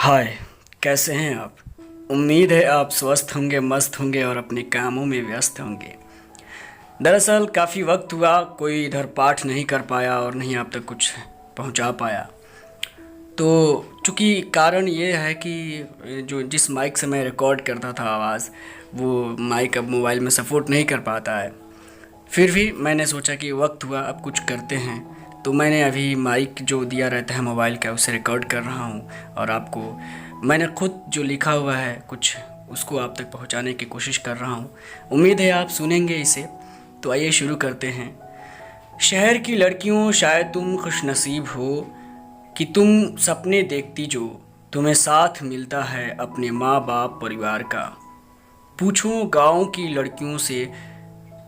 हाय। कैसे हैं आप? उम्मीद है आप स्वस्थ होंगे, मस्त होंगे और अपने कामों में व्यस्त होंगे। दरअसल काफ़ी वक्त हुआ कोई इधर पाठ नहीं कर पाया और नहीं आप तक कुछ पहुंचा पाया। तो चूँकि कारण ये है कि जो जिस माइक से मैं रिकॉर्ड करता था आवाज़, वो माइक अब मोबाइल में सपोर्ट नहीं कर पाता है। फिर भी मैंने सोचा कि वक्त हुआ अब कुछ करते हैं, तो मैंने अभी माइक जो दिया रहता है मोबाइल का उसे रिकॉर्ड कर रहा हूँ और आपको मैंने खुद जो लिखा हुआ है कुछ उसको आप तक पहुँचाने की कोशिश कर रहा हूँ। उम्मीद है आप सुनेंगे इसे। तो आइए शुरू करते हैं। शहर की लड़कियों शायद तुम खुशनसीब हो कि तुम सपने देखती जो तुम्हें साथ मिलता है अपने माँ बाप परिवार का। पूछो गाँव की लड़कियों से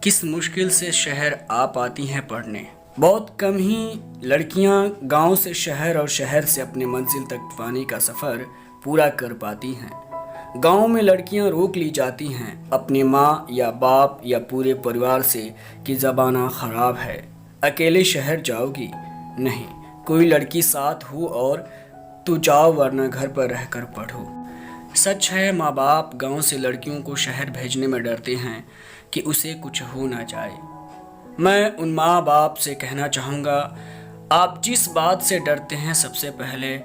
किस मुश्किल से शहर आ पाती हैं पढ़ने। बहुत कम ही लड़कियां गांव से शहर और शहर से अपने मंजिल तक पाने का सफ़र पूरा कर पाती हैं। गांव में लड़कियां रोक ली जाती हैं अपने माँ या बाप या पूरे परिवार से कि ज़बाना ख़राब है, अकेले शहर जाओगी नहीं, कोई लड़की साथ हो और तो जाओ वरना घर पर रहकर पढ़ो। सच है, माँ बाप गांव से लड़कियों को शहर भेजने में डरते हैं कि उसे कुछ हो ना जाए। मैं उन माँ बाप से कहना चाहूँगा, आप जिस बात से डरते हैं सबसे पहले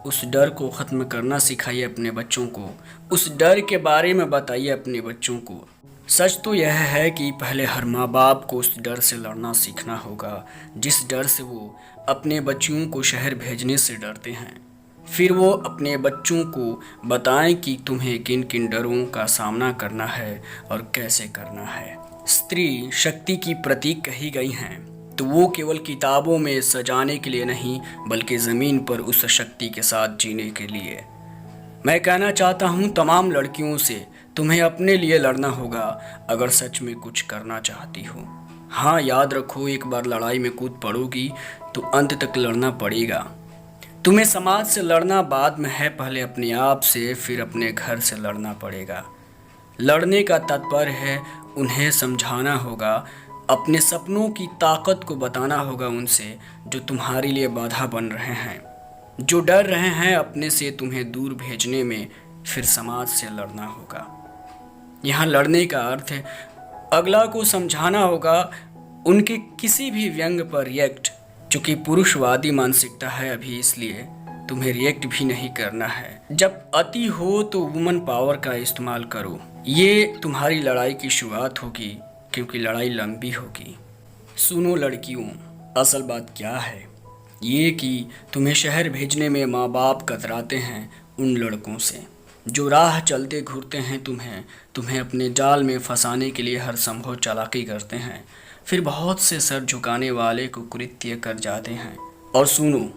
उस डर को ख़त्म करना सिखाइए अपने बच्चों को। उस डर के बारे में बताइए अपने बच्चों को। सच तो यह है कि पहले हर माँ बाप को उस डर से लड़ना सीखना होगा जिस डर से वो अपने बच्चियों को शहर भेजने से डरते हैं। फिर वो अपने बच्चों को बताएं कि तुम्हें किन किन डरों का सामना करना है और कैसे करना है। स्त्री शक्ति की प्रतीक कही गई हैं, तो वो केवल किताबों में सजाने के लिए नहीं बल्कि ज़मीन पर उस शक्ति के साथ जीने के लिए। मैं कहना चाहता हूँ तमाम लड़कियों से, तुम्हें अपने लिए लड़ना होगा अगर सच में कुछ करना चाहती हो। हाँ, याद रखो, एक बार लड़ाई में कूद पड़ोगी तो अंत तक लड़ना पड़ेगा। तुम्हें समाज से लड़ना बाद में है, पहले अपने आप से फिर अपने घर से लड़ना पड़ेगा। लड़ने का तात्पर्य है उन्हें समझाना होगा, अपने सपनों की ताकत को बताना होगा उनसे जो तुम्हारे लिए बाधा बन रहे हैं, जो डर रहे हैं अपने से तुम्हें दूर भेजने में। फिर समाज से लड़ना होगा। यहाँ लड़ने का अर्थ है अगला को समझाना होगा, उनके किसी भी व्यंग पर रिएक्ट। चूँकि पुरुषवादी मानसिकता है अभी, इसलिए तुम्हें रिएक्ट भी नहीं करना है। जब अति हो तो वुमन पावर का इस्तेमाल करो। ये तुम्हारी लड़ाई की शुरुआत होगी क्योंकि लड़ाई लंबी होगी। सुनो लड़कियों, असल बात क्या है ये कि तुम्हें शहर भेजने में माँ बाप कतराते हैं उन लड़कों से जो राह चलते घूरते हैं तुम्हें अपने जाल में फंसाने के लिए हर संभव चालाकी करते हैं। फिर बहुत से सर झुकाने वाले कुकृत्य कर जाते हैं। और सुनो,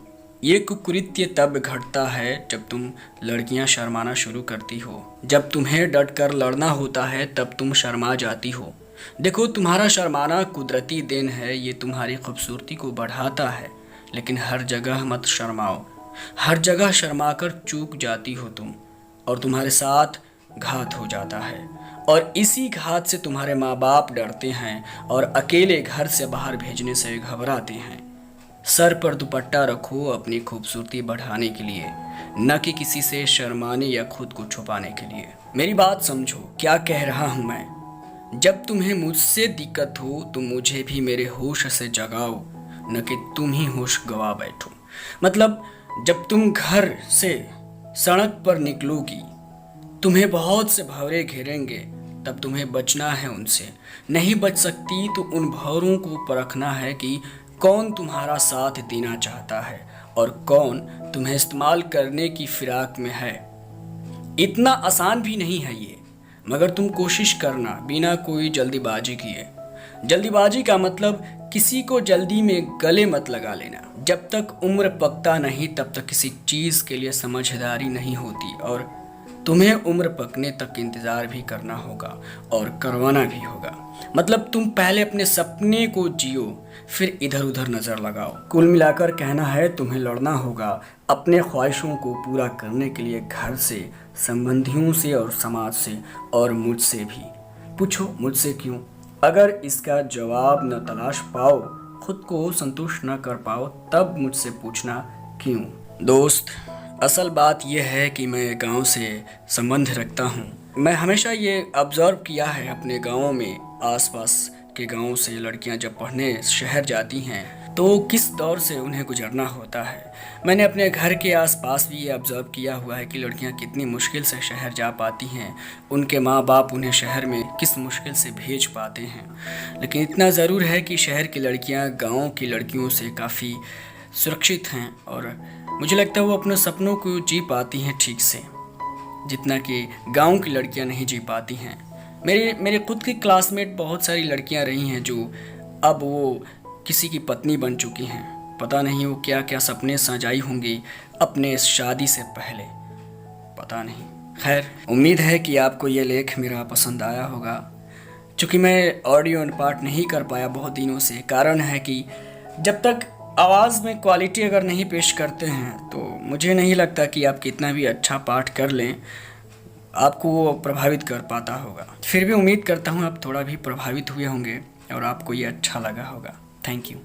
ये कुकृत्य तब घटता है जब तुम लड़कियां शर्माना शुरू करती हो। जब तुम्हें डट कर लड़ना होता है तब तुम शर्मा जाती हो। देखो, तुम्हारा शर्माना कुदरती देन है, ये तुम्हारी खूबसूरती को बढ़ाता है। लेकिन हर जगह मत शर्माओ। हर जगह शर्मा कर चूक जाती हो तुम और तुम्हारे साथ घात हो जाता है। और इसी घात से तुम्हारे माँ बाप डरते हैं और अकेले घर से बाहर भेजने से घबराते हैं। सर पर दुपट्टा रखो अपनी खूबसूरती बढ़ाने के लिए, न कि किसी से शर्माने या खुद को छुपाने के लिए। मेरी बात समझो, क्या कह रहा हूँ मैं। जब तुम्हें मुझसे दिक्कत हो तो मुझे भी मेरे होश से जगाओ, न कि तुम ही होश गवा बैठो। मतलब जब तुम घर से सड़क पर निकलोगी, तुम्हें बहुत से भंवरे घेरेंगे, तब तुम्हें बचना है उनसे। नहीं बच सकती तो उन भंवरों को परखना है कि कौन तुम्हारा साथ देना चाहता है और कौन तुम्हें इस्तेमाल करने की फिराक में है। इतना आसान भी नहीं है ये, मगर तुम कोशिश करना बिना कोई जल्दीबाजी किए। जल्दीबाजी का मतलब किसी को जल्दी में गले मत लगा लेना। जब तक उम्र पकता नहीं तब तक किसी चीज़ के लिए समझदारी नहीं होती, और तुम्हें उम्र पकने तक इंतज़ार भी करना होगा और करवाना भी होगा। मतलब तुम पहले अपने सपने को जियो, फिर इधर उधर नज़र लगाओ। कुल मिलाकर कहना है तुम्हें लड़ना होगा अपने ख्वाहिशों को पूरा करने के लिए, घर से, संबंधियों से और समाज से और मुझसे भी। पूछो मुझसे क्यों? अगर इसका जवाब न तलाश पाओ, खुद को संतुष्ट न कर पाओ, तब मुझसे पूछना क्यों। दोस्त, असल बात यह है कि मैं गांव से संबंध रखता हूं। मैं हमेशा ये ऑब्ज़र्व किया है अपने गाँवों में, आसपास के गाँव से लड़कियां जब पढ़ने शहर जाती हैं तो किस दौर से उन्हें गुजरना होता है। मैंने अपने घर के आसपास भी ये ऑब्ज़र्व किया हुआ है कि लड़कियां कितनी मुश्किल से शहर जा पाती हैं, उनके माँ बाप उन्हें शहर में किस मुश्किल से भेज पाते हैं। लेकिन इतना ज़रूर है कि शहर की लड़कियां गाँव की लड़कियों से काफ़ी सुरक्षित हैं और मुझे लगता है वो अपने सपनों को जी पाती हैं ठीक से, जितना कि गांव की लड़कियां नहीं जी पाती हैं। मेरे मेरे खुद की क्लासमेट बहुत सारी लड़कियां रही हैं जो अब वो किसी की पत्नी बन चुकी हैं। पता नहीं वो क्या क्या सपने सजाई होंगी अपने इस शादी से पहले, पता नहीं। खैर, उम्मीद है कि आपको ये लेख मेरा पसंद आया होगा। चूँकि मैं ऑडियो पार्ट नहीं कर पाया बहुत दिनों से, कारण है कि जब तक आवाज़ में क्वालिटी अगर नहीं पेश करते हैं तो मुझे नहीं लगता कि आप कितना भी अच्छा पाठ कर लें आपको वो प्रभावित कर पाता होगा। फिर भी उम्मीद करता हूँ आप थोड़ा भी प्रभावित हुए होंगे और आपको ये अच्छा लगा होगा। Thank you.